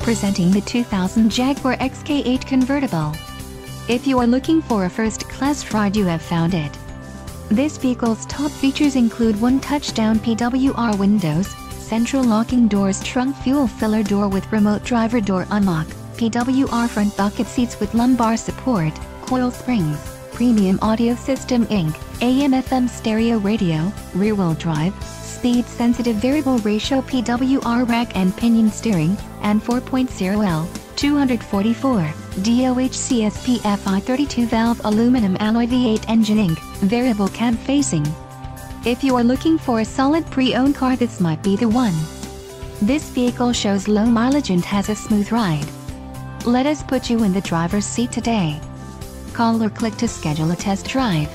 Presenting the 2000 Jaguar XK8 convertible. If you are looking for a first-class ride, you have found it. This vehicle's top features include one touchdown PWR windows, central locking doors, trunk fuel filler door with remote driver door unlock, PWR front bucket seats with lumbar support, coil springs, premium audio system Inc., AM/FM stereo radio, rear-wheel drive, speed-sensitive variable ratio PWR rack and pinion steering, and 4.0L, 244, DOH CSP FI 32-valve aluminum alloy V8 engine Inc., variable cab facing. If you are looking for a solid pre-owned car, this might be the one. This vehicle shows low mileage and has a smooth ride. Let us put you in the driver's seat today. Call or click to schedule a test drive.